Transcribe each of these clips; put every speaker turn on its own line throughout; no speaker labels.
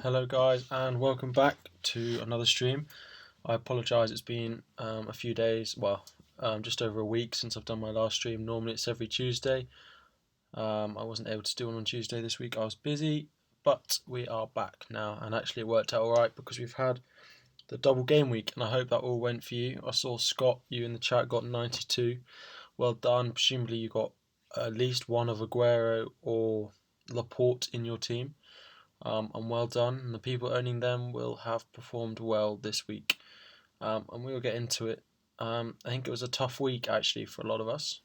Hello guys and welcome back to another stream. I apologise, it's been a few days, just over a week since I've done my last stream. Normally it's every Tuesday. I wasn't able to do one on Tuesday this week, I was busy, but we are back now, and actually it worked out alright because we've had the double game week and I hope that all went for you. I saw Scott, you in the chat, got 92. Well done. Presumably you got at least one of Aguero or Laporte in your team. And well done. And the people owning them will have performed well this week. And we will get into it. I think it was a tough week actually for a lot of us.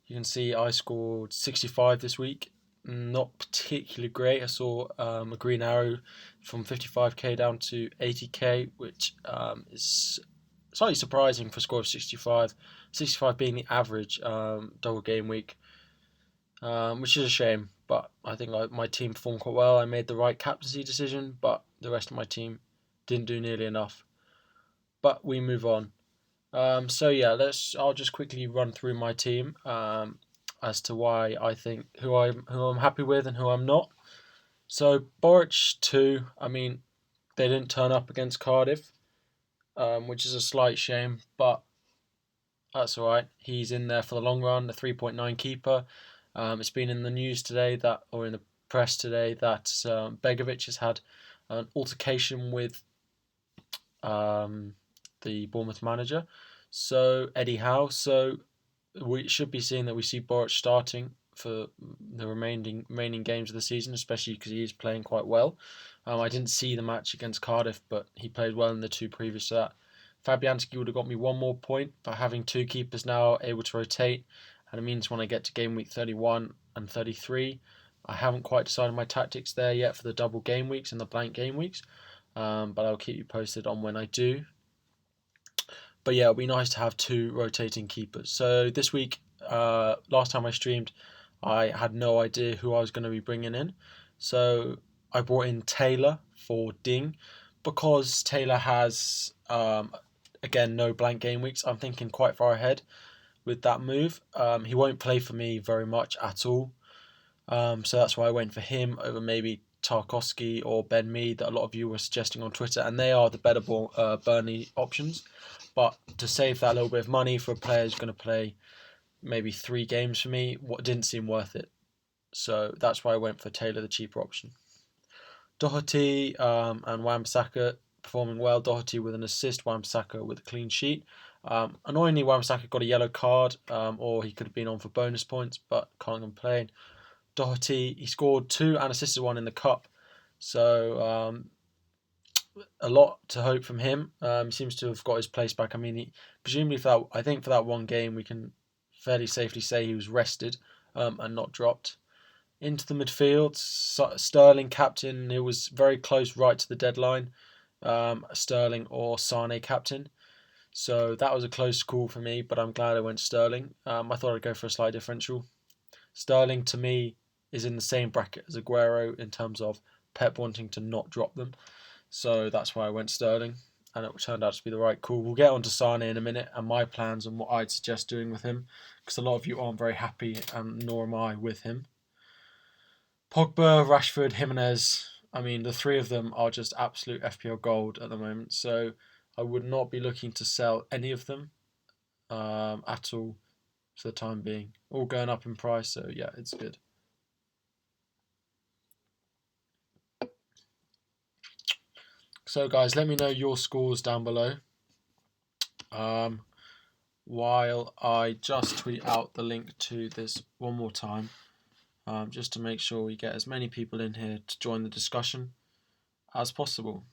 You can see I scored 65 this week. Not particularly great. I saw a green arrow from 55k down to 80k, which is slightly surprising for a score of 65. 65 being the average double game week, which is a shame. But I think my team performed quite well. I made the right captaincy decision, but the rest of my team didn't do nearly enough. But we move on. So yeah, I'll just quickly run through my team as to why I think who I'm happy with and who I'm not. So Boric 2, I mean, they didn't turn up against Cardiff, which is a slight shame, but that's all right. He's in there for the long run, the 3.9 keeper. It's been in the news today or in the press today, that Begovic has had an altercation with the Bournemouth manager, so Eddie Howe. So we should be seeing that we see Boric starting for the remaining games of the season, especially because he is playing quite well. I didn't see the match against Cardiff, but he played well in the two previous to that. Fabianski would have got me one more point, but having two keepers now able to rotate, and it means when I get to game week 31 and 33, I haven't quite decided my tactics there yet for the double game weeks and the blank game weeks, but I'll keep you posted on when I do. But yeah, it'll be nice to have two rotating keepers. So this week, last time I streamed, I had no idea who I was going to be bringing in. So I brought in Taylor for Ding, because Taylor has, again, no blank game weeks. I'm thinking quite far ahead with that move. He won't play for me very much at all. So that's why I went for him over maybe Tarkowski or Ben Mee that a lot of you were suggesting on Twitter, and they are the better Burnley options. But to save that little bit of money for a player who's going to play maybe 3 games for me, what didn't seem worth it. So that's why I went for Taylor, the cheaper option. Doherty and Wan-Bissaka performing well. Doherty with an assist, Wan-Bissaka with a clean sheet. Annoyingly, Wan-Bissaka got a yellow card, or he could have been on for bonus points, but can't complain. Doherty, he scored 2 and assisted 1 in the cup, so a lot to hope from him. He seems to have got his place back. I mean, presumably for that one game, we can fairly safely say he was rested and not dropped. Into the midfield, Sterling captain. It was very close right to the deadline. Sterling or Sane captain. So that was a close call for me, but I'm glad I went Sterling. I thought I'd go for a slight differential. Sterling, to me, is in the same bracket as Aguero in terms of Pep wanting to not drop them. So that's why I went Sterling, and it turned out to be the right call. We'll get on to Sane in a minute and my plans and what I'd suggest doing with him, because a lot of you aren't very happy, and nor am I with him. Pogba, Rashford, Jimenez, I mean, the three of them are just absolute FPL gold at the moment, so I would not be looking to sell any of them at all for the time being. All going up in price, so yeah, it's good. So guys, let me know your scores down below. While I just tweet out the link to this one more time, just to make sure we get as many people in here to join the discussion as possible.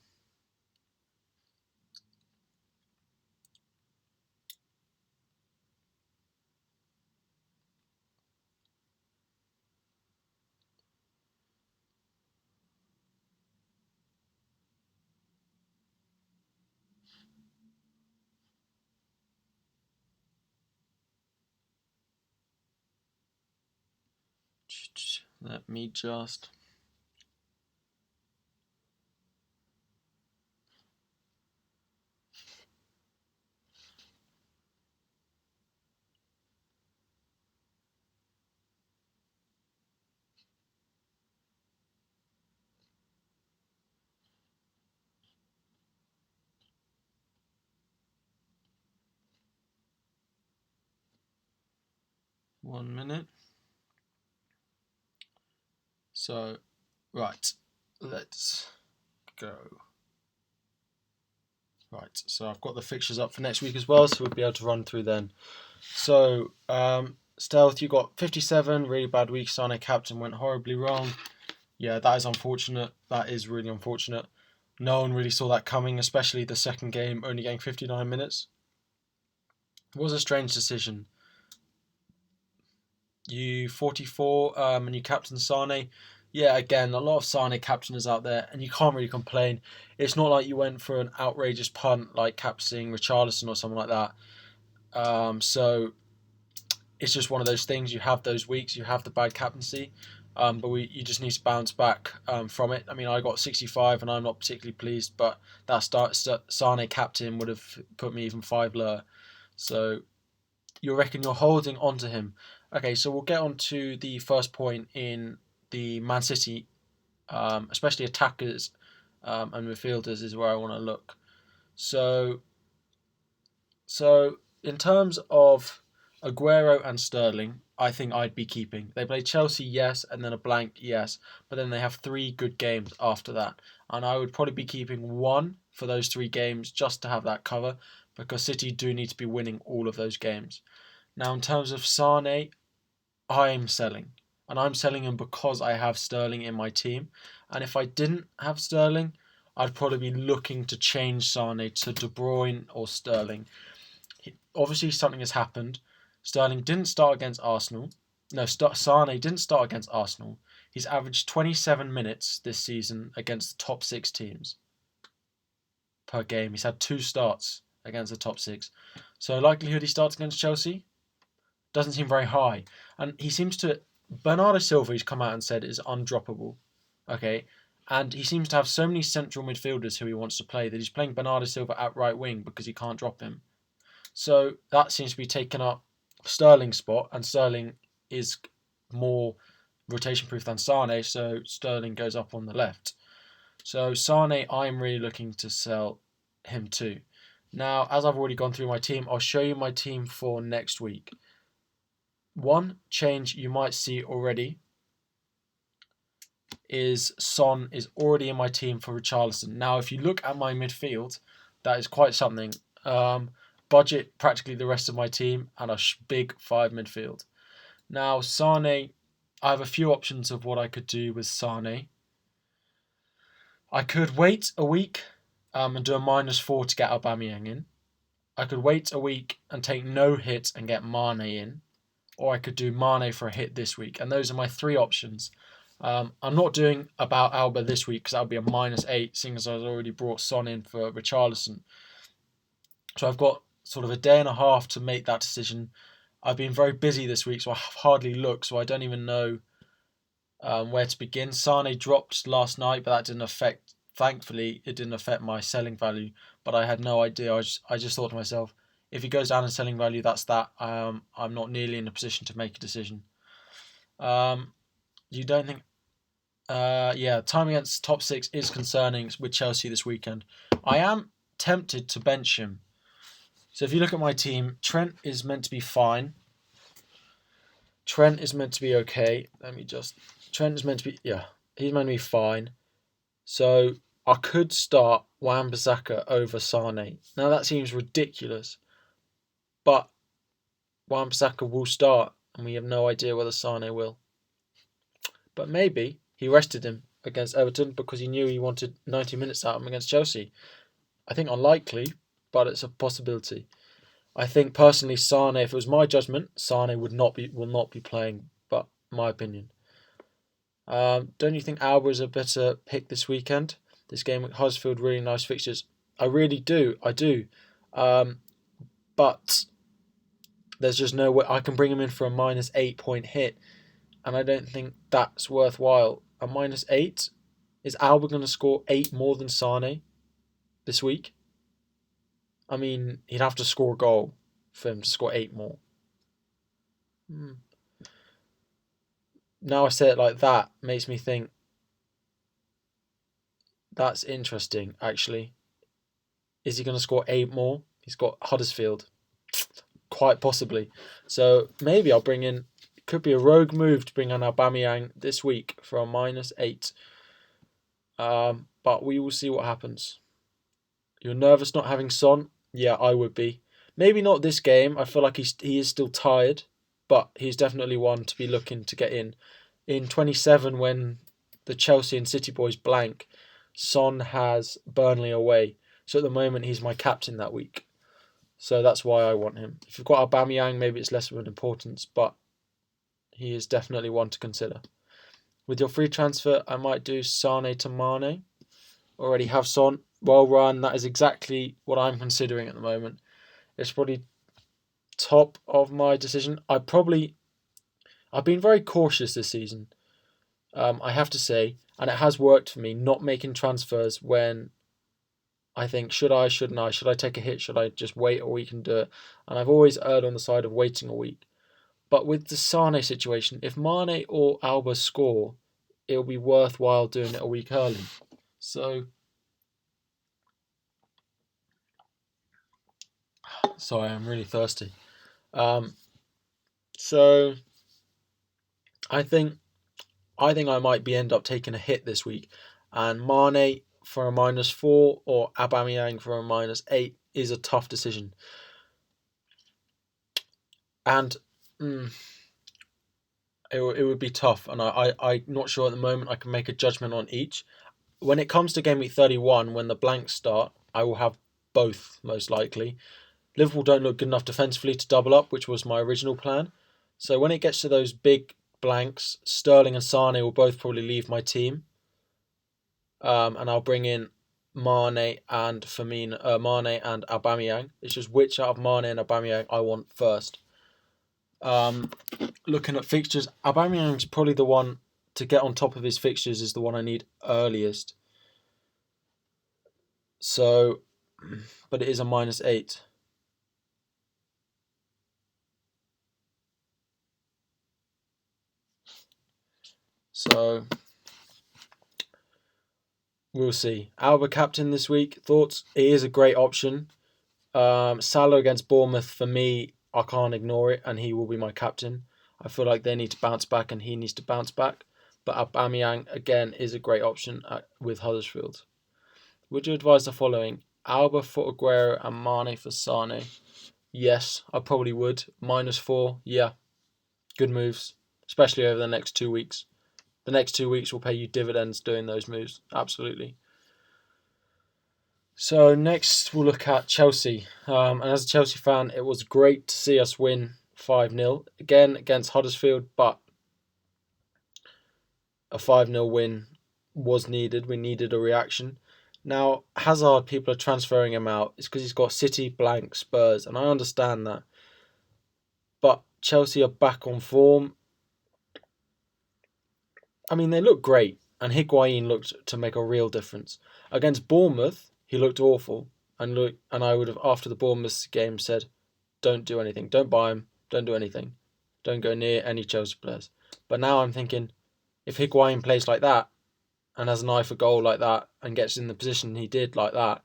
Let me just... 1 minute. So, right, let's go. Right, so I've got the fixtures up for next week as well, so we'll be able to run through then. So, Stealth, you got 57, really bad week. Sane captain went horribly wrong. Yeah, that is unfortunate. That is really unfortunate. No one really saw that coming, especially the second game, only getting 59 minutes. It was a strange decision. You 44, and you captain Sane. Yeah, again, a lot of Sane captainers out there, and you can't really complain. It's not like you went for an outrageous punt like captaining Richarlison or something like that. So it's just one of those things. You have those weeks, you have the bad captaincy, but you just need to bounce back from it. I mean, I got 65, and I'm not particularly pleased, but that Sane captain would have put me even 5 lower. So you reckon you're holding on to him? Okay, so we'll get on to the first point in the Man City, especially attackers and midfielders, is where I want to look. So in terms of Aguero and Sterling, I think I'd be keeping. They play Chelsea, yes, and then a blank, yes, but then they have 3 good games after that, and I would probably be keeping 1 for those 3 games just to have that cover, because City do need to be winning all of those games. Now, in terms of Sane, I'm selling. And I'm selling him because I have Sterling in my team. And if I didn't have Sterling, I'd probably be looking to change Sane to De Bruyne or Sterling. Obviously, something has happened. Sterling didn't start against Arsenal. No, Sane didn't start against Arsenal. He's averaged 27 minutes this season against the top 6 teams per game. He's had 2 starts against the top 6. So likelihood he starts against Chelsea doesn't seem very high. And he seems to... Bernardo Silva, he's come out and said, is undroppable. Okay? And he seems to have so many central midfielders who he wants to play that he's playing Bernardo Silva at right wing because he can't drop him. So that seems to be taking up Sterling's spot, and Sterling is more rotation proof than Sane, so Sterling goes up on the left. So Sane, I'm really looking to sell him too. Now, as I've already gone through my team, I'll show you my team for next week. One change you might see already is Son is already in my team for Richarlison. Now, if you look at my midfield, that is quite something. Budget practically the rest of my team and a big 5 midfield. Now, Sane, I have a few options of what I could do with Sane. I could wait a week and do a -4 to get Aubameyang in. I could wait a week and take no hit and get Mane in. Or I could do Mane for a hit this week. And those are my 3 options. I'm not doing about Alba this week because that would be a -8, seeing as I've already brought Son in for Richarlison. So I've got sort of a day and a half to make that decision. I've been very busy this week, so I have hardly looked, so I don't even know where to begin. Sane dropped last night, but that didn't affect... Thankfully, it didn't affect my selling value, but I had no idea. I just thought to myself, if he goes down in selling value, that's that. I'm not nearly in a position to make a decision. You don't think... yeah, time against top 6 is concerning with Chelsea this weekend. I am tempted to bench him. So if you look at my team, Trent is meant to be fine. Trent is meant to be okay. Trent is meant to be... Yeah, he's meant to be fine. So I could start Wan-Bissaka over Sane. Now that seems ridiculous. But Wan-Bissaka will start, and we have no idea whether Sane will. But maybe he rested him against Everton because he knew he wanted 90 minutes out of him against Chelsea. I think unlikely, but it's a possibility. I think personally, Sane, if it was my judgment, Sane will not be playing. But my opinion. Don't you think Alba is a better pick this weekend? This game at Huddersfield, really nice fixtures. I really do. I do. But there's just no way I can bring him in for a -8 point hit, and I don't think that's worthwhile. A -8? Is Alba going to score 8 more than Sane this week? I mean, he'd have to score a goal for him to score 8 more. Now I say it like that, makes me think that's interesting, actually. Is he going to score 8 more? He's got Huddersfield. Quite possibly. So maybe I'll bring in Could be a rogue move to bring on Aubameyang this week for a -8. But we will see what happens. You're nervous not having Son? Yeah, I would be. Maybe not this game. I feel like he is still tired, but he's definitely one to be looking to get in. In 27, when the Chelsea and City boys blank, Son has Burnley away. So at the moment, he's my captain that week. So that's why I want him. If you've got Aubameyang, maybe it's less of an importance, but he is definitely one to consider. With your free transfer, I might do Sane to Mane. Already have Son. Well run. That is exactly what I'm considering at the moment. It's probably top of my decision. I've been very cautious this season. I have to say, and it has worked for me not making transfers when I think, should I, shouldn't I? Should I take a hit? Should I just wait a week and do it? And I've always erred on the side of waiting a week. But with the Sane situation, if Mane or Alba score, it'll be worthwhile doing it a week early. So, sorry, I'm really thirsty. So I think I might end up taking a hit this week, and Mane for a -4 or Aubameyang for a -8 is a tough decision. And it would be tough, and I'm not sure at the moment I can make a judgment on each. When it comes to game week 31, when the blanks start, I will have both, most likely. Liverpool don't look good enough defensively to double up, which was my original plan. So when it gets to those big blanks, Sterling and Sane will both probably leave my team. And I'll bring in Mane and Mane and Aubameyang. It's just which out of Mane and Aubameyang I want first. Looking at fixtures, Aubameyang's probably the one to get on top of his fixtures, is the one I need earliest. So, but it is a -8. So, we'll see. Alba captain this week. Thoughts? It is a great option. Salah against Bournemouth, for me, I can't ignore it, and he will be my captain. I feel like they need to bounce back, and he needs to bounce back. But Aubameyang, again, is a great option with Huddersfield. Would you advise the following? Alba for Aguero and Mane for Sane? Yes, I probably would. -4, yeah. Good moves, especially over the next 2 weeks. The next 2 weeks will pay you dividends doing those moves. Absolutely. So next we'll look at Chelsea. And as a Chelsea fan, it was great to see us win 5-0. Again, against Huddersfield, but a 5-0 win was needed. We needed a reaction. Now, Hazard, people are transferring him out. It's because he's got City, blank, Spurs, and I understand that. But Chelsea are back on form. I mean, they look great, and Higuain looked to make a real difference. Against Bournemouth, he looked awful, and I would have, after the Bournemouth game, said, don't do anything. Don't buy him. Don't do anything. Don't go near any Chelsea players. But now I'm thinking, if Higuain plays like that, and has an eye for goal like that, and gets in the position he did like that,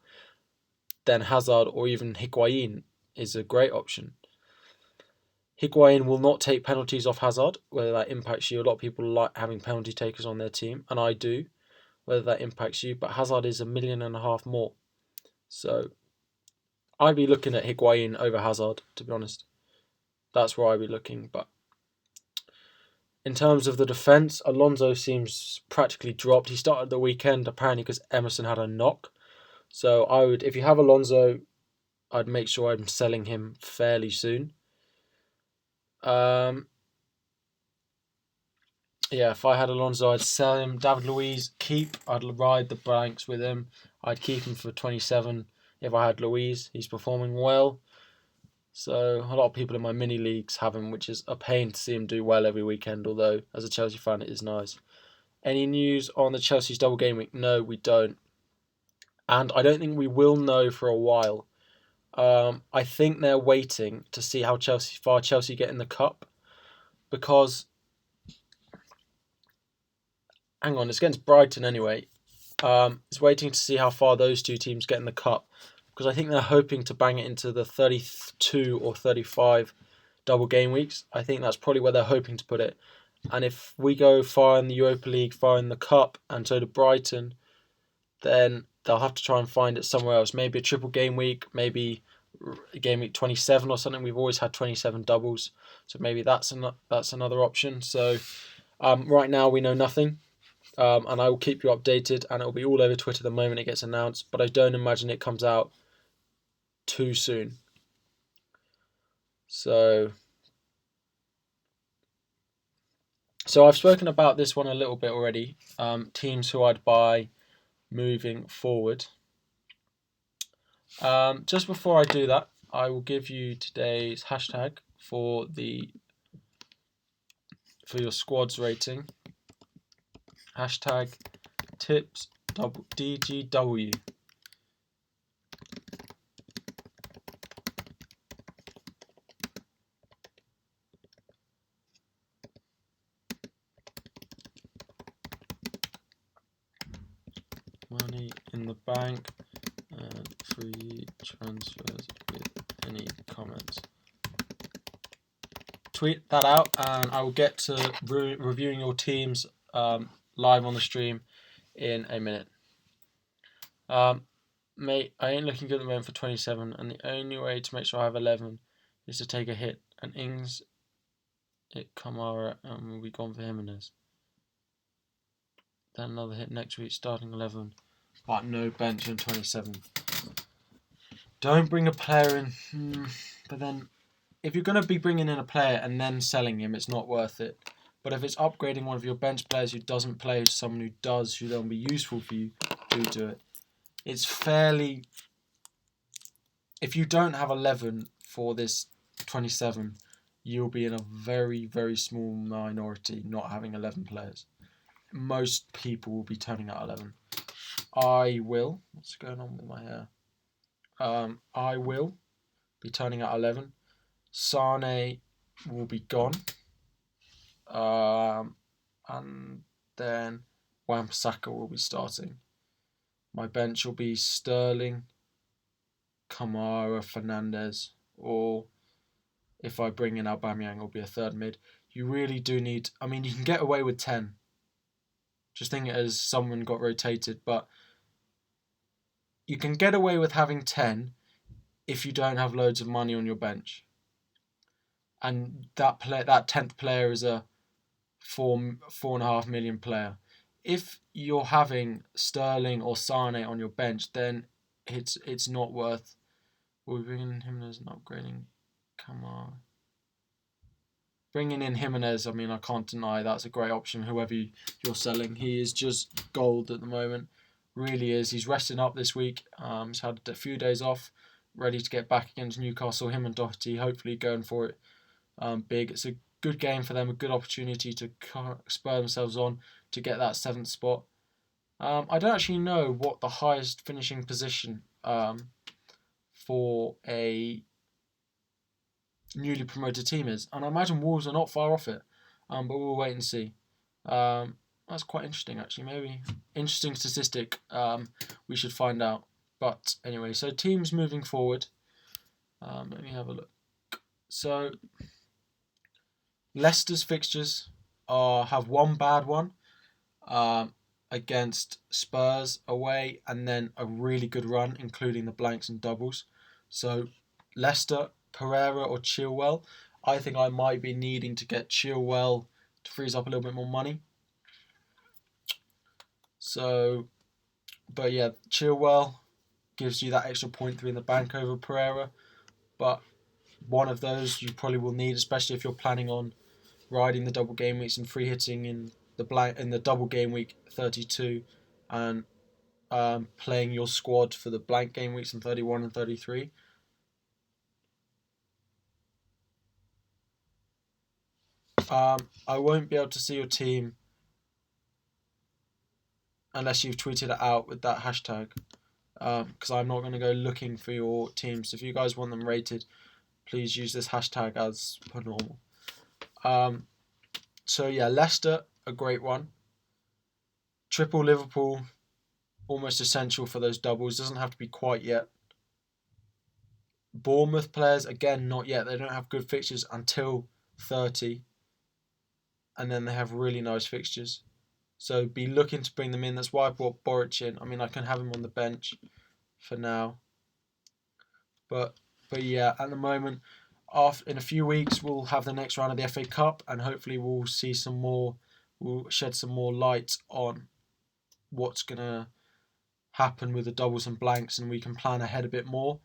then Hazard or even Higuain is a great option. Higuain will not take penalties off Hazard, whether that impacts you. A lot of people like having penalty takers on their team, and I do, whether that impacts you. But Hazard is $1.5 million more. So I'd be looking at Higuain over Hazard, to be honest. That's where I'd be looking. But in terms of the defence, Alonso seems practically dropped. He started the weekend apparently because Emerson had a knock. So I would, if you have Alonso, I'd make sure I'm selling him fairly soon. If I had Alonso, I'd sell him. David Luiz, keep. I'd ride the blanks with him. I'd keep him for 27 if I had Luiz. He's performing well. So a lot of people in my mini leagues have him, which is a pain to see him do well every weekend, although as a Chelsea fan it is nice. Any news on the Chelsea's double game week? No, we don't. And I don't think we will know for a while. I think they're waiting to see how far Chelsea get in the cup, because hang on, it's against Brighton anyway. It's waiting to see how far those two teams get in the cup, because I think they're hoping to bang it into the 32 or 35 double game weeks. I think that's probably where they're hoping to put it. And if we go far in the Europa League, far in the Cup, and so do Brighton, then they'll have to try and find it somewhere else. Maybe a triple game week, maybe game week 27 or something. We've always had 27 doubles, so maybe that's another option. So right now we know nothing, and I will keep you updated, and it will be all over Twitter the moment it gets announced. But I don't imagine it comes out too soon. So I've spoken about this one a little bit already. Teams who I'd buy moving forward. Just before I do that, I will give you today's hashtag for your squads rating. Hashtag tips DGW. Money in the bank and free transfers with any comments. Tweet that out, and I will get to reviewing your teams live on the stream in a minute. Mate, I ain't looking good at the moment for 27, and the only way to make sure I have 11 is to take a hit. And Ings, Kamara, and we'll be gone for Jimenez. Then another hit next week, starting 11, but no bench in 27. Don't bring a player in, but then if you're going to be bringing in a player and then selling him, it's not worth it. But if it's upgrading one of your bench players who doesn't play to someone who does, who then will be useful for you, do it. It's fairly... If you don't have 11 for this 27, you'll be in a very, very small minority not having 11 players. Most people will be turning out 11. I will. What's going on with my hair? I will be turning out 11. Sane will be gone. And then Wan-Bissaka will be starting. My bench will be Sterling, Kamara, Fernandes, or if I bring in Aubameyang, it'll be a third mid. You really do need... I mean, you can get away with 10. Just think it as someone got rotated, but you can get away with having 10 if you don't have loads of money on your bench. And that 10th player is a 4.5 million player. If you're having Sterling or Sane on your bench, then it's not worth... We're bringing in Jimenez and upgrading Kamara. Bringing in Jimenez, I mean, I can't deny that's a great option. Whoever you're selling, he is just gold at the moment. Really is. He's resting up this week. He's had a few days off, ready to get back against Newcastle. Him and Doherty hopefully going for it big. It's a good game for them, a good opportunity to spur themselves on to get that 7th spot. I don't actually know what the highest finishing position for a newly promoted team is, and I imagine Wolves are not far off it, but we'll wait and see. That's quite interesting, actually. Maybe interesting statistic. We should find out. But anyway, so teams moving forward. Let me have a look. So Leicester's fixtures have one bad one against Spurs away, and then a really good run, including the blanks and doubles. So Leicester, Pereira or Chilwell. I think I might be needing to get Chilwell to freeze up a little bit more money. So, but yeah, Chilwell gives you that extra 0.3 in the bank over Pereira. But one of those you probably will need, especially if you're planning on riding the double game weeks and free hitting in the double game week 32 and playing your squad for the blank game weeks in 31 and 33. I won't be able to see your team unless you've tweeted it out with that hashtag, because I'm not going to go looking for your teams. If you guys want them rated, please use this hashtag as per normal. So yeah, Leicester, a great one. Triple Liverpool, almost essential for those doubles. Doesn't have to be quite yet. Bournemouth players, again, not yet. They don't have good fixtures until 30. And then they have really nice fixtures. So be looking to bring them in. That's why I brought Boric in. I mean, I can have him on the bench for now. But yeah, at the moment, in a few weeks, we'll have the next round of the FA Cup. And hopefully we'll see some more, we'll shed some more light on what's going to happen with the doubles and blanks. And we can plan ahead a bit more.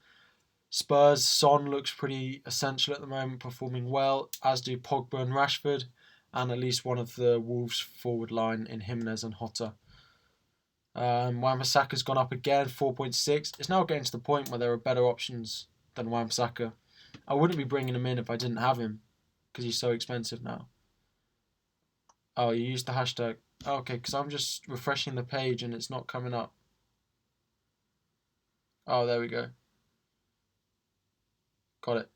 Spurs, Son looks pretty essential at the moment, performing well, as do Pogba and Rashford, and at least one of the Wolves forward line in Jimenez and Jota. Wan-Bissaka's gone up again, 4.6. It's now getting to the point where there are better options than Wan-Bissaka. I wouldn't be bringing him in if I didn't have him, because he's so expensive now. Oh, you used the hashtag. Okay, because I'm just refreshing the page and it's not coming up. Oh, there we go. Got it.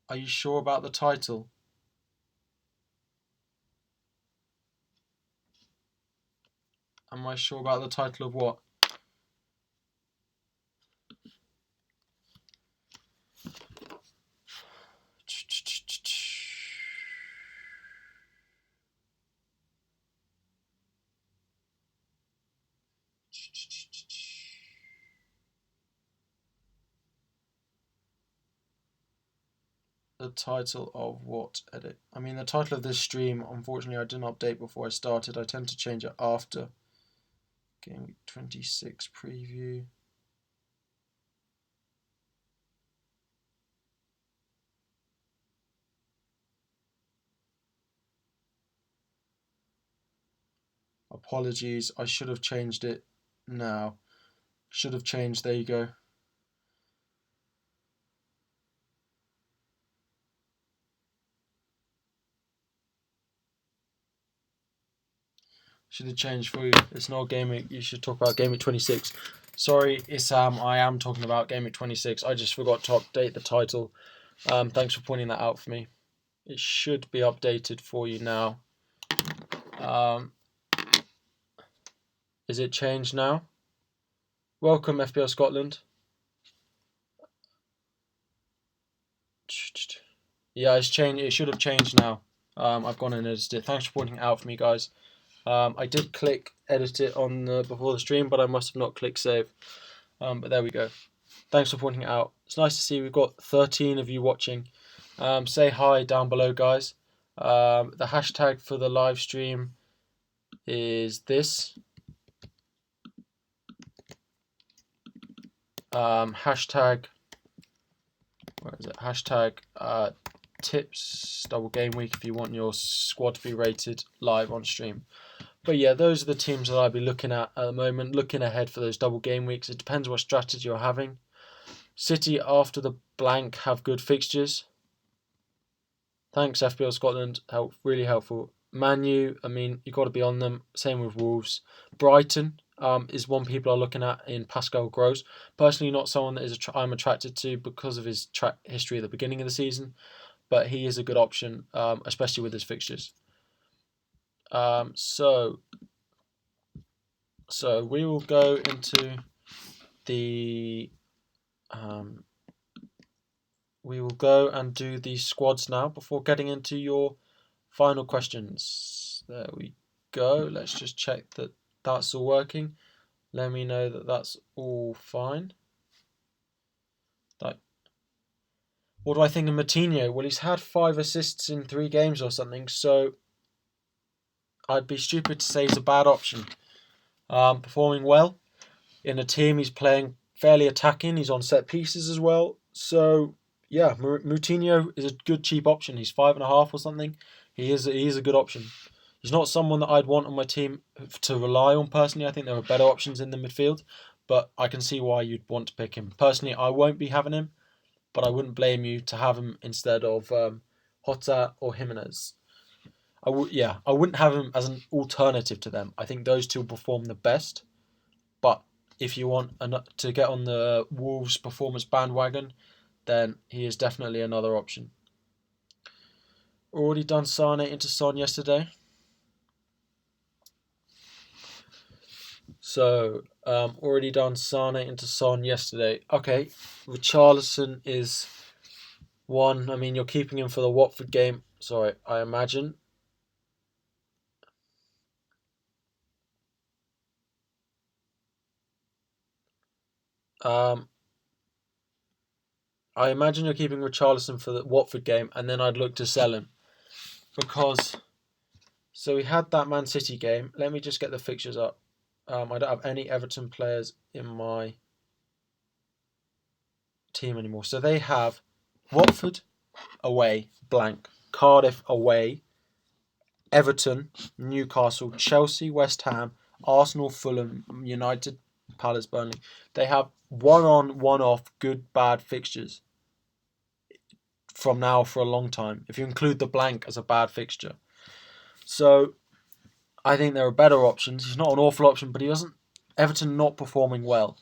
Are you sure about the title? Am I sure about the title of what? The title of what edit? I mean, the title of this stream, unfortunately, I didn't update before I started. I tend to change it after. GW26 preview. Apologies, I should have changed it now. Should have changed, there you go. Should have changed for you. It's not gaming. You should talk about GW26. Sorry, Issam, I am talking about GW26. I just forgot to update the title. Thanks for pointing that out for me. It should be updated for you now. Is it changed now? Welcome, FPL Scotland. Yeah, it's changed. It should have changed now. I've gone and edited it. Thanks for pointing it out for me, guys. I did click edit it on before the stream, but I must have not clicked save. But there we go. Thanks for pointing it out. It's nice to see we've got 13 of you watching. Say hi down below, guys. The hashtag for the live stream is this. Hashtag, where is it? Hashtag tips double game week if you want your squad to be rated live on stream. But yeah, those are the teams that I'll be looking at the moment, looking ahead for those double game weeks. It depends what strategy you're having. City, after the blank, have good fixtures. Thanks, FPL Scotland. Really helpful. Man U, I mean, you've got to be on them. Same with Wolves. Brighton is one people are looking at in Pascal Gross. Personally, not someone that I'm attracted to because of his track history at the beginning of the season, but he is a good option, especially with his fixtures. So we will go into the we will go and do the squads now before getting into your final questions. There we go. Let's just check that that's all working. Let me know that that's all fine. What do I think of Moutinho? Well, he's had 5 assists in 3 games or something, so I'd be stupid to say he's a bad option. Performing well in a team, he's playing fairly attacking. He's on set pieces as well. So yeah, Moutinho is a good cheap option. He's 5.5 or something. He is a good option. He's not someone that I'd want on my team to rely on personally. I think there are better options in the midfield, but I can see why you'd want to pick him. Personally, I won't be having him, but I wouldn't blame you to have him instead of Jota or Jimenez. I wouldn't have him as an alternative to them. I think those two perform the best, but if you want to get on the Wolves performance bandwagon, then he is definitely another option. Already done Sane into Son yesterday. So, already done Sane into Son yesterday. Okay, Richarlison is one. I mean, you're keeping him for the Watford game. Sorry, I imagine. Um, I imagine you're keeping Richarlison for the Watford game, and then I'd look to sell him because. So we had that Man City game. Let me just get the fixtures up. I don't have any Everton players in my team anymore. So they have Watford away, blank. Cardiff away, Everton, Newcastle, Chelsea, West Ham, Arsenal, Fulham, United, Palace, Burnley. They have one on, one off, good, bad fixtures from now for a long time, if you include the blank as a bad fixture. So I think there are better options. He's not an awful option, but he doesn't. Everton not performing well.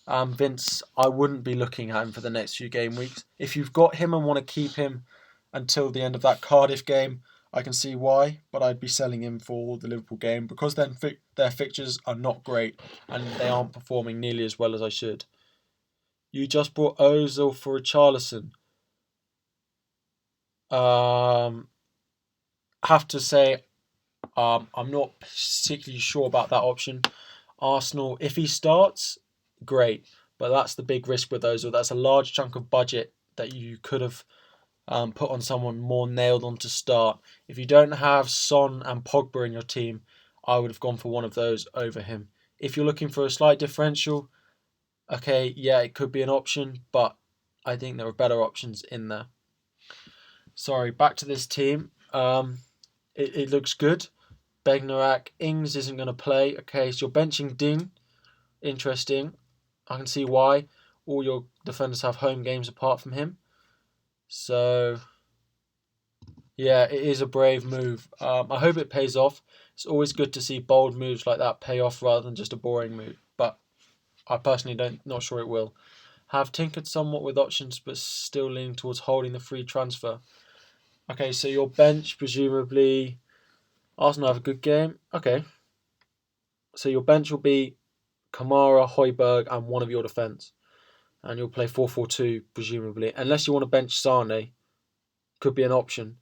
Vince, I wouldn't be looking at him for the next few game weeks. If you've got him and want to keep him until the end of that Cardiff game, I can see why, but I'd be selling him for the Liverpool game because then their fixtures are not great and they aren't performing nearly as well as I should. You just brought Ozil for Richarlison. Have to say, I'm not particularly sure about that option. Arsenal, if he starts, great, but that's the big risk with Ozil. That's a large chunk of budget that you could have put on someone more nailed on to start. If you don't have Son and Pogba in your team, I would have gone for one of those over him. If you're looking for a slight differential, okay, yeah, it could be an option, but I think there are better options in there. Sorry, back to this team. It looks good. Begnarak, Ings isn't going to play. Okay, so you're benching Ding. Interesting. I can see why. All your defenders have home games apart from him. So, yeah, it is a brave move. I hope it pays off. It's always good to see bold moves like that pay off rather than just a boring move. But I personally not sure it will. Have tinkered somewhat with options, but still leaning towards holding the free transfer. Okay, so your bench presumably Arsenal have a good game. Okay, so your bench will be Kamara, Højbjerg, and one of your defence, and you'll play 4-4-2 presumably, unless you want to bench Sane. Could be an option.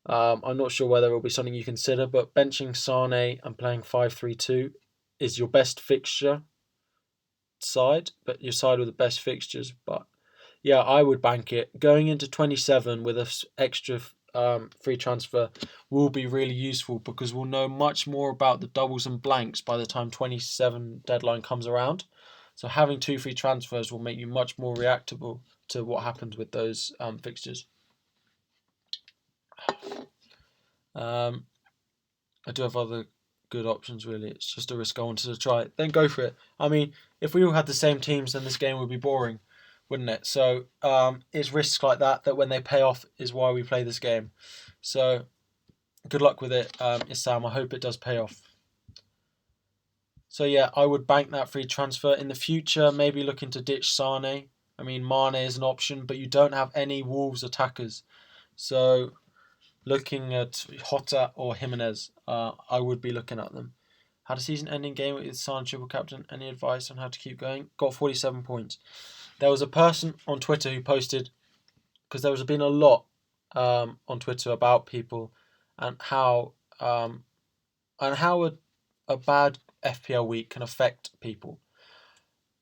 I'm not sure whether it will be something you consider, but benching Sane and playing 5-3-2 is your best fixture side, but your side with the best fixtures. But yeah, I would bank it. Going into 27 with an extra free transfer will be really useful because we'll know much more about the doubles and blanks by the time 27 deadline comes around. So having two free transfers will make you much more reactable to what happens with those fixtures. I do have other good options, really. It's just a risk I wanted to try. Then go for it. I mean, if we all had the same teams, then this game would be boring, wouldn't it? So it's risks like that when they pay off is why we play this game. So good luck with it, Issam. I hope it does pay off. So yeah, I would bank that free transfer. In the future, maybe looking to ditch Sane. I mean, Mane is an option, but you don't have any Wolves attackers. So looking at Jota or Jimenez, I would be looking at them. Had a season-ending game with San triple captain. Any advice on how to keep going? Got 47 points. There was a person on Twitter who posted, because there has been a lot on Twitter about people and how a bad FPL week can affect people.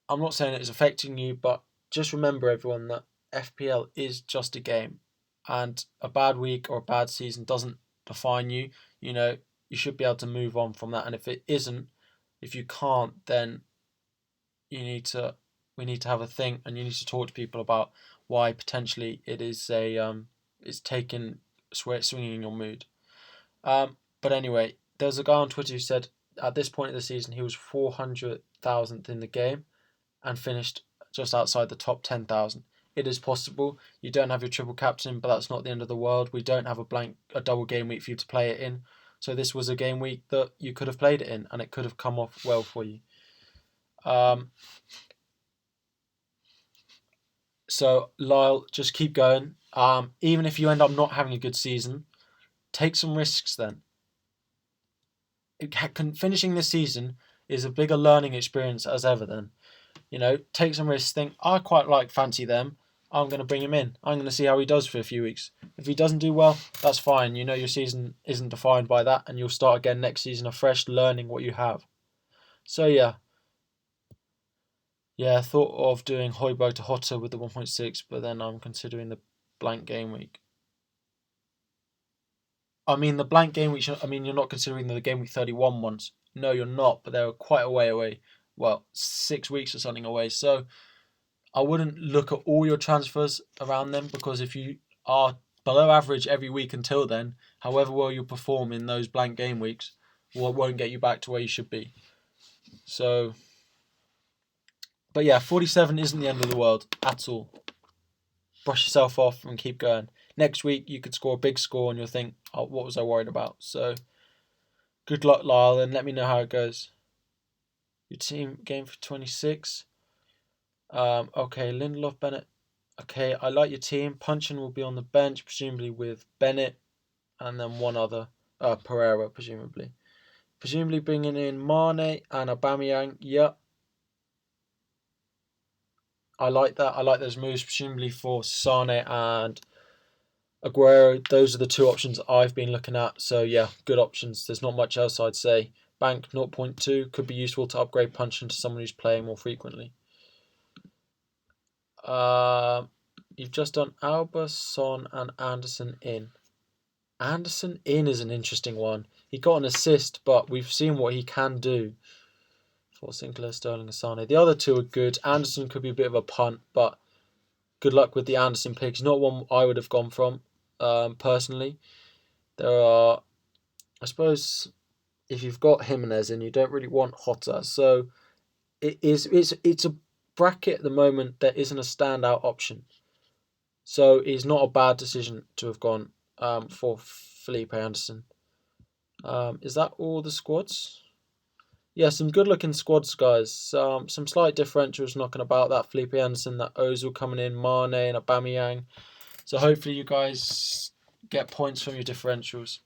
I'm not saying it is affecting you, but just remember, everyone, that FPL is just a game, and a bad week or a bad season doesn't define you. You know, you should be able to move on from that. And if it isn't, if you can't, then we need to have a think, and you need to talk to people about why potentially it is it's swinging your mood. But anyway, there's a guy on Twitter who said at this point of the season he was 400,000th in the game and finished just outside the top 10,000. It is possible. You don't have your triple captain, but that's not the end of the world. We don't have a double game week for you to play it in. So this was a game week that you could have played it in, and it could have come off well for you. So Lyle, just keep going. Even if you end up not having a good season, take some risks then. Finishing this season is a bigger learning experience as ever then. Take some risks, think, I quite fancy them. I'm going to bring him in. I'm going to see how he does for a few weeks. If he doesn't do well, that's fine. Your season isn't defined by that, and you'll start again next season afresh, learning what you have. So, yeah. Yeah, I thought of doing Højbjerg to Hotter with the 1.6, but then I'm considering the blank game week. I mean, the blank game week, you're not considering the game week 31 ones. No, you're not, but they're quite a way away. Well, 6 weeks or something away. So, I wouldn't look at all your transfers around them, because if you are below average every week until then, however well you perform in those blank game weeks, won't get you back to where you should be. So, but yeah, 47 isn't the end of the world at all. Brush yourself off and keep going. Next week you could score a big score and you'll think, oh, what was I worried about? So, good luck, Lyle, and let me know how it goes. Your team game for 26. Okay, Lindelof, Bennett. Okay, I like your team. Punchin will be on the bench, presumably with Bennett and then one other, Pereira, presumably. Presumably bringing in Mane and Aubameyang. Yep. I like that. I like those moves, presumably for Sane and Aguero. Those are the two options I've been looking at. So, yeah, good options. There's not much else I'd say. Bank 0.2 could be useful to upgrade Punchin to someone who's playing more frequently. You've just done Alba, Son, and Anderson in. Anderson in is an interesting one. He got an assist, but we've seen what he can do for Sinclair, Sterling, and Sane. The other two are good. Anderson could be a bit of a punt, but good luck with the Anderson pick. He's not one I would have gone from, personally. There are, I suppose, if you've got Jimenez in, you don't really want Hotter. So it's a bracket at the moment that isn't a standout option. So it's not a bad decision to have gone for Felipe Anderson. Is that all the squads? Yeah, some good-looking squads, guys. Some slight differentials knocking about. That Felipe Anderson, that Ozil coming in, Mane and Aubameyang. So hopefully you guys get points from your differentials.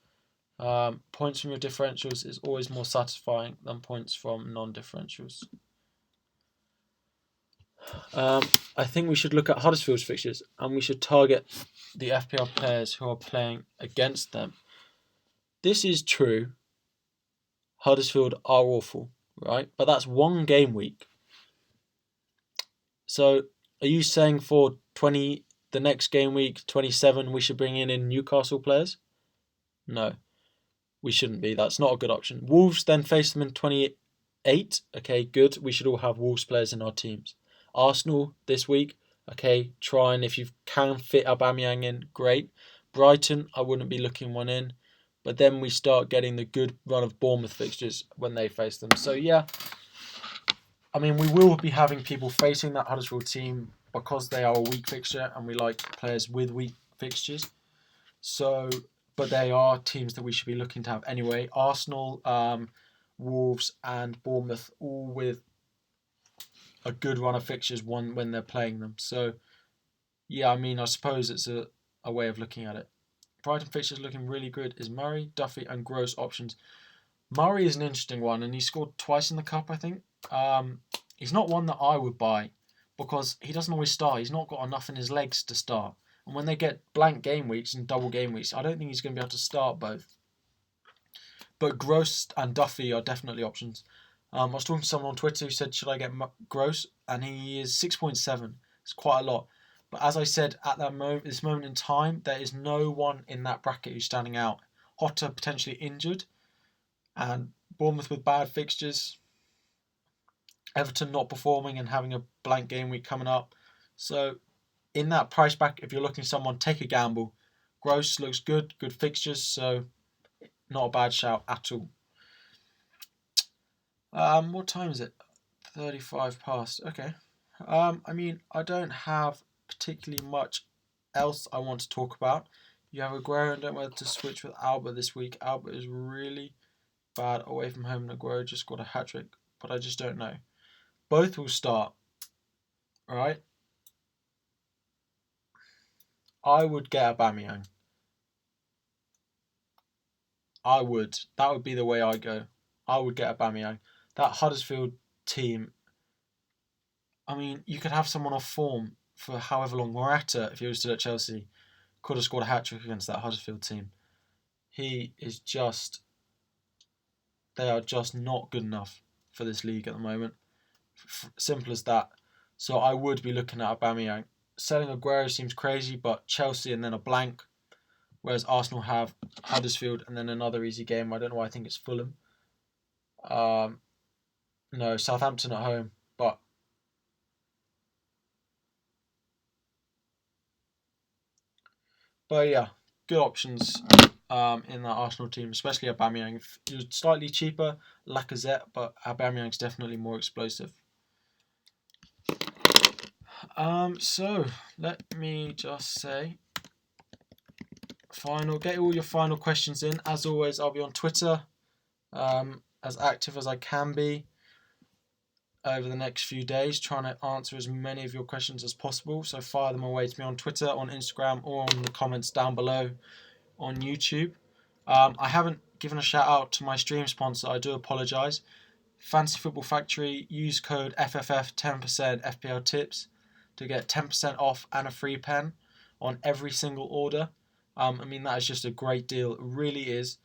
Points from your differentials is always more satisfying than points from non-differentials. I think we should look at Huddersfield's fixtures, and we should target the FPL players who are playing against them. This is true. Huddersfield are awful, right? But that's one game week. So are you saying for the next game week, 27, we should bring in Newcastle players? No, we shouldn't be. That's not a good option. Wolves then face them in 28. Okay, good. We should all have Wolves players in our teams. Arsenal this week. Okay, try and if you can fit Aubameyang in, great. Brighton, I wouldn't be looking one in. But then we start getting the good run of Bournemouth fixtures when they face them. So, yeah, I mean, we will be having people facing that Huddersfield team because they are a weak fixture and we like players with weak fixtures. So, but they are teams that we should be looking to have anyway. Arsenal, Wolves and Bournemouth all with a good run of fixtures when they're playing them. So, yeah, I mean, I suppose it's a way of looking at it. Brighton fixtures looking really good is Murray, Duffy and Gross options. Murray is an interesting one, and he scored twice in the Cup, I think. He's not one that I would buy because he doesn't always start. He's not got enough in his legs to start. And when they get blank game weeks and double game weeks, I don't think he's going to be able to start both. But Gross and Duffy are definitely options. I was talking to someone on Twitter who said, should I get Gross? And he is 6.7. It's quite a lot. But as I said, at this moment in time, there is no one in that bracket who's standing out. Hotter potentially injured. And Bournemouth with bad fixtures. Everton not performing and having a blank game week coming up. So in that price bracket, if you're looking for someone, take a gamble. Gross looks good fixtures, so not a bad shout at all. What time is it? 35 past. Okay. I mean, I don't have particularly much else I want to talk about. You have Aguero and don't know whether to switch with Alba this week. Alba is really bad away from home, and Aguero just got a hat-trick, but I just don't know. Both will start. Alright? I would get Aubameyang. I would. That would be the way I go. I would get Aubameyang. that Huddersfield team, I mean, you could have someone off form for however long. Morata, if he was still at Chelsea, could have scored a hat-trick against that Huddersfield team. He is just... They are just not good enough for this league at the moment. Simple as that. So I would be looking at Aubameyang. Selling Aguero seems crazy, but Chelsea and then a blank. Whereas Arsenal have Huddersfield and then another easy game. I don't know why I think it's Fulham. No, Southampton at home. But yeah, good options in that Arsenal team, especially Aubameyang. If you're slightly cheaper, Lacazette, but Aubameyang's definitely more explosive. So let me just say, get all your final questions in. As always, I'll be on Twitter, as active as I can be over the next few days, trying to answer as many of your questions as possible. So fire them away to me on Twitter, on Instagram, or on the comments down below on YouTube. I haven't given a shout out to my stream sponsor. I do apologise. Fantasy Football Factory. Use code FFF 10% FPLTIPZ to get 10% off and a free pen on every single order. I mean, that is just a great deal. It really is.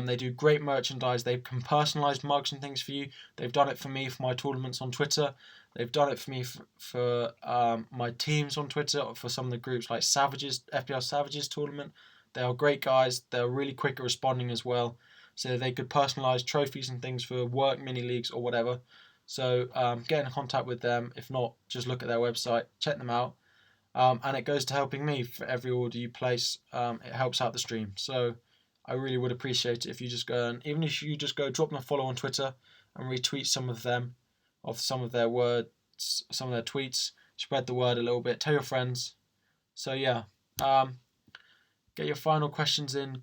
They do great merchandise. They can personalise mugs and things for you. They've done it for me for my tournaments on Twitter. They've done it for me for my teams on Twitter, for some of the groups like Savages, FPL Savages tournament. They are great guys. They're really quick at responding as well. So they could personalise trophies and things for work mini leagues or whatever. So get in contact with them. If not, just look at their website, check them out. And it goes to helping me for every order you place. It helps out the stream. So I really would appreciate it if you just go, and even if you just go drop them a follow on Twitter and retweet some of their words, some of their tweets, spread the word a little bit, tell your friends. So yeah, get your final questions in,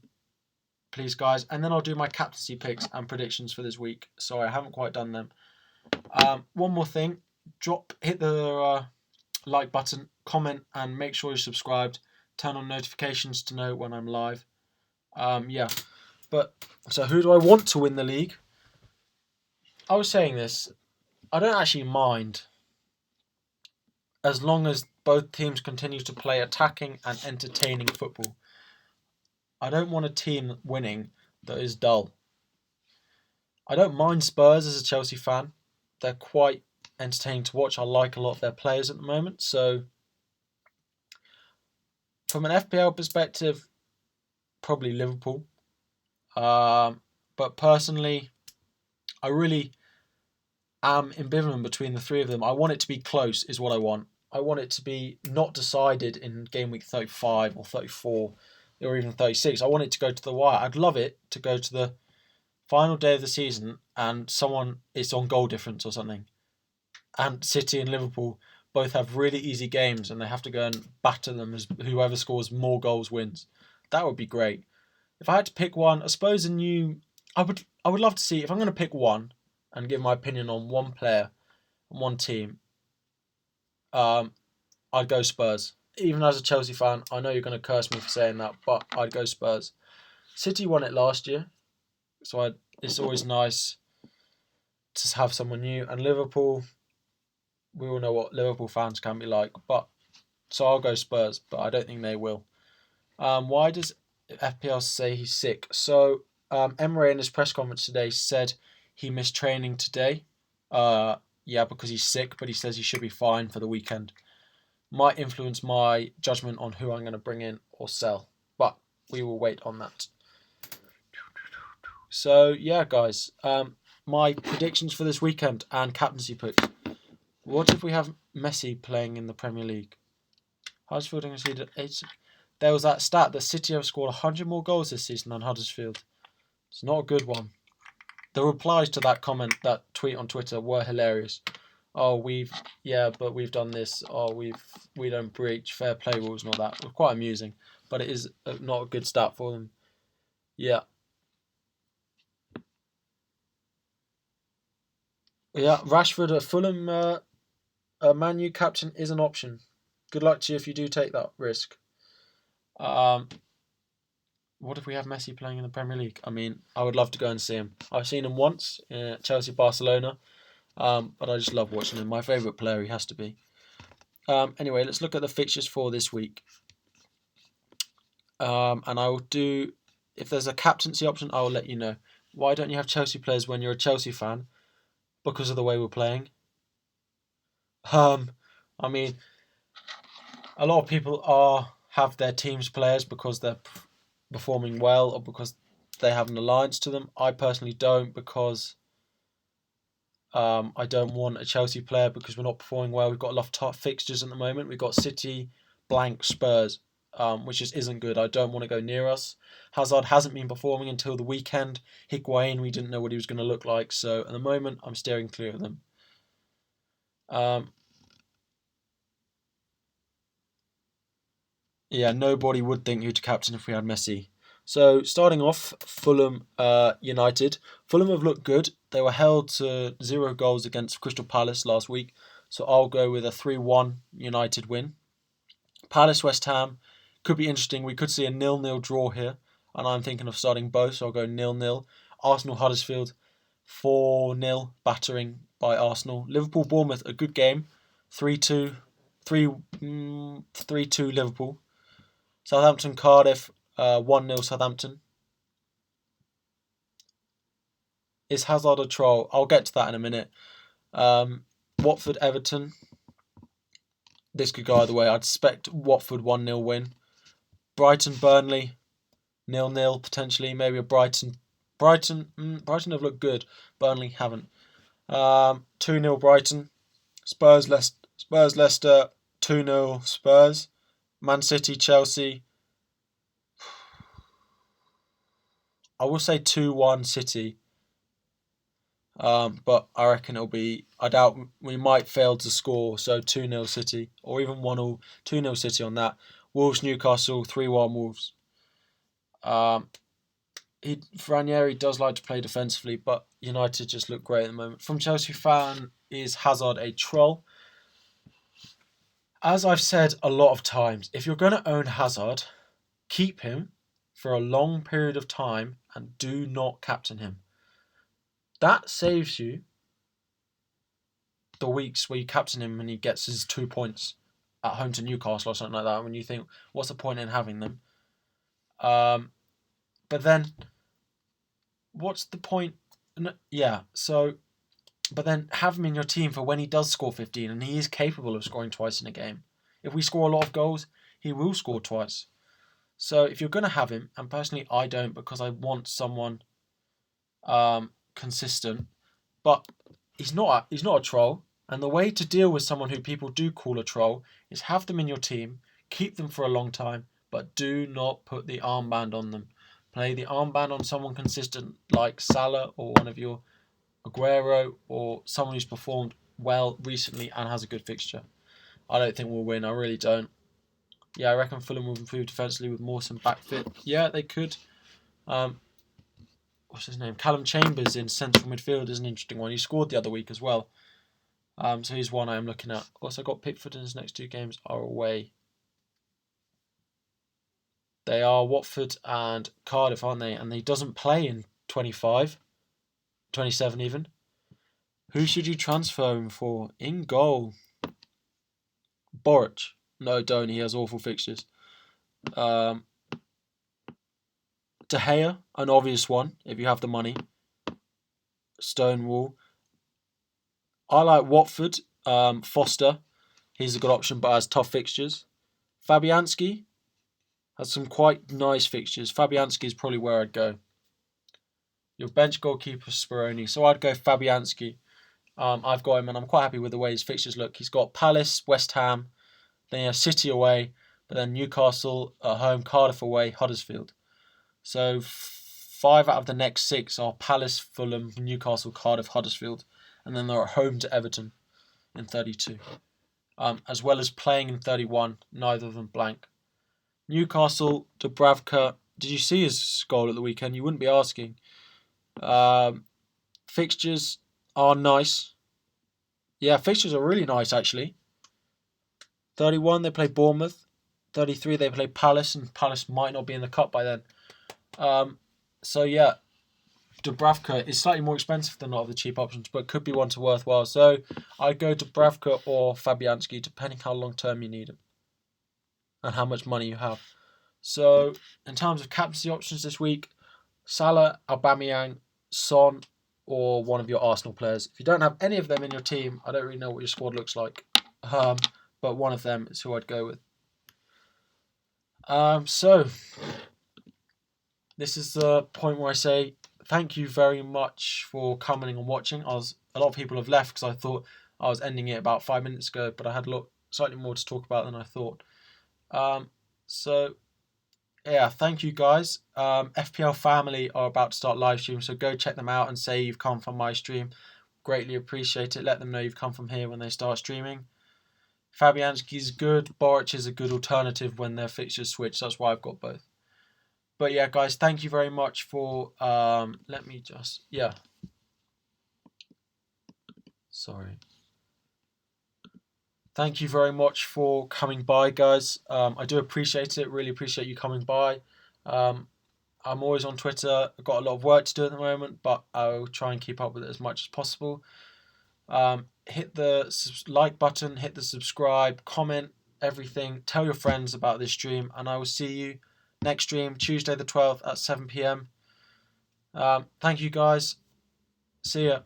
please guys, and then I'll do my captaincy picks and predictions for this week. Sorry, I haven't quite done them. One more thing, hit the like button, comment, and make sure you're subscribed. Turn on notifications to know when I'm live. Yeah, but so who do I want to win the league? I was saying this, I don't actually mind as long as both teams continue to play attacking and entertaining football. I don't want a team winning that is dull. I don't mind Spurs as a Chelsea fan. They're quite entertaining to watch. I like a lot of their players at the moment. So from an FPL perspective, probably Liverpool. But personally, I really am ambivalent between the three of them. I want it to be close, is what I want. I want it to be not decided in game week 35 or 34 or even 36. I want it to go to the wire. I'd love it to go to the final day of the season and someone is on goal difference or something. And City and Liverpool both have really easy games and they have to go and batter them as whoever scores more goals wins. That would be great. If I had to pick one, I suppose I would love to see, if I'm going to pick one and give my opinion on one player and one team, I'd go Spurs. Even as a Chelsea fan, I know you're going to curse me for saying that, but I'd go Spurs. City won it last year, so it's always nice to have someone new. And Liverpool, we all know what Liverpool fans can be like, so I'll go Spurs, but I don't think they will. Why does FPL say he's sick? So Emre in his press conference today said he missed training today. Yeah, because he's sick, but he says he should be fine for the weekend. Might influence my judgment on who I'm going to bring in or sell, but we will wait on that. So yeah, guys, my predictions for this weekend and captaincy picks. What if we have Messi playing in the Premier League? Huddersfield conceded 8. There was that stat that City have scored 100 more goals this season than Huddersfield. It's not a good one. The replies to that tweet on Twitter were hilarious. Oh, we've done this. Oh, we don't breach fair play rules and all that. It was quite amusing, but it is not a good stat for them. Yeah. Yeah, Rashford at Fulham, Man U captain is an option. Good luck to you if you do take that risk. what if we have Messi playing in the Premier League? I mean, I would love to go and see him. I've seen him once, Chelsea, Barcelona, but I just love watching him. My favourite player, he has to be. Anyway, let's look at the fixtures for this week. And I will do, if there's a captaincy option, I will let you know. Why don't you have Chelsea players when you're a Chelsea fan? Because of the way we're playing. I mean, a lot of people have their team's players because they're performing well or because they have an alliance to them. I personally don't, because I don't want a Chelsea player because we're not performing well. We've got a lot of tough fixtures at the moment. We've got City, blank, Spurs, which just isn't good. I don't want to go near us. Hazard hasn't been performing until the weekend. Higuain, we didn't know what he was going to look like. So at the moment, I'm steering clear of them. Yeah, nobody would think who to captain if we had Messi. So starting off, Fulham United. Fulham have looked good. They were held to 0 goals against Crystal Palace last week. So I'll go with a 3-1 United win. Palace West Ham could be interesting. We could see a 0-0 draw here. And I'm thinking of starting both, so I'll go 0-0. Arsenal Huddersfield, 4-0 battering by Arsenal. Liverpool Bournemouth, a good game. 3-2 3-2 Liverpool. Southampton Cardiff, 1-0 Southampton. Is Hazard a troll? I'll get to that in a minute. Watford Everton. This could go either way. I'd expect Watford 1-0 win. Brighton Burnley, 0-0 potentially. Maybe a Brighton have looked good. Burnley haven't. 2-0 Brighton. Spurs Leicester, 2-0 Spurs. Man City Chelsea. I will say 2-1 City. But I reckon it'll be, I doubt we might fail to score, so 2-0 City, or even 1-0, 2-0 City on that. Wolves Newcastle, 3-1 Wolves. Ranieri does like to play defensively, but United just look great at the moment. From Chelsea fan, is Hazard a troll? As I've said a lot of times, if you're going to own Hazard, keep him for a long period of time and do not captain him. That saves you the weeks where you captain him and he gets his 2 points at home to Newcastle or something like that, when you think, what's the point in having them? But then, what's the point? Yeah, so, but then have him in your team for when he does score 15, and he is capable of scoring twice in a game. If we score a lot of goals, he will score twice. So if you're going to have him, and personally I don't, because I want someone consistent, but he's not a troll. And the way to deal with someone who people do call a troll is have them in your team, keep them for a long time, but do not put the armband on them. Play the armband on someone consistent like Salah or one of your Aguero, or someone who's performed well recently and has a good fixture. I don't think we'll win. I really don't. Yeah, I reckon Fulham will improve defensively with Mawson back fit. Yeah, they could. What's his name? Callum Chambers in central midfield is an interesting one. He scored the other week as well. So he's one I am looking at. Also got Pickford, and his next 2 games are away. They are Watford and Cardiff, aren't they? And he doesn't play in 25, 27 even. Who should you transfer him for? In goal. Boric. No, don't. He has awful fixtures. De Gea, an obvious one if you have the money. Stonewall. I like Watford. Foster. He's a good option, but has tough fixtures. Fabianski has some quite nice fixtures. Fabianski is probably where I'd go. Your bench goalkeeper Speroni, so I'd go Fabianski. I've got him, and I'm quite happy with the way his fixtures look. He's got Palace, West Ham, then he has City away, but then Newcastle at home, Cardiff away, Huddersfield. So 5 out of the next 6 are Palace, Fulham, Newcastle, Cardiff, Huddersfield, and then they're at home to Everton in 32. As well as playing in 31, neither of them blank. Newcastle, Dubravka. Did you see his goal at the weekend? You wouldn't be asking. Fixtures are nice. Yeah, fixtures are really nice actually. 31, they play Bournemouth. 33, they play Palace, and Palace might not be in the cup by then. So yeah, Dubravka is slightly more expensive than a lot of the cheap options, but could be one to worthwhile. So I'd go Dubravka or Fabianski, depending how long term you need him and how much money you have. So in terms of captaincy options this week, Salah, Aubameyang, Son, or one of your Arsenal players. If you don't have any of them in your team, I don't really know what your squad looks like. But one of them is who I'd go with. So this is the point where I say thank you very much for coming and watching. A lot of people have left because I thought I was ending it about 5 minutes ago, but I had slightly more to talk about than I thought. So yeah, thank you guys. FPL Family are about to start live stream, so go check them out and say you've come from my stream. Greatly appreciate it. Let them know you've come from here when they start streaming. Fabianski's good. Boric is a good alternative when their fixtures switch. That's why I've got both. But yeah, guys, thank you very much for. Sorry. Thank you very much for coming by, guys. I do appreciate it. Really appreciate you coming by. I'm always on Twitter. I've got a lot of work to do at the moment, but I'll try and keep up with it as much as possible. Hit the like button, hit the subscribe, comment, everything. Tell your friends about this stream, and I will see you next stream, Tuesday the 12th at 7 p.m. Thank you, guys. See ya.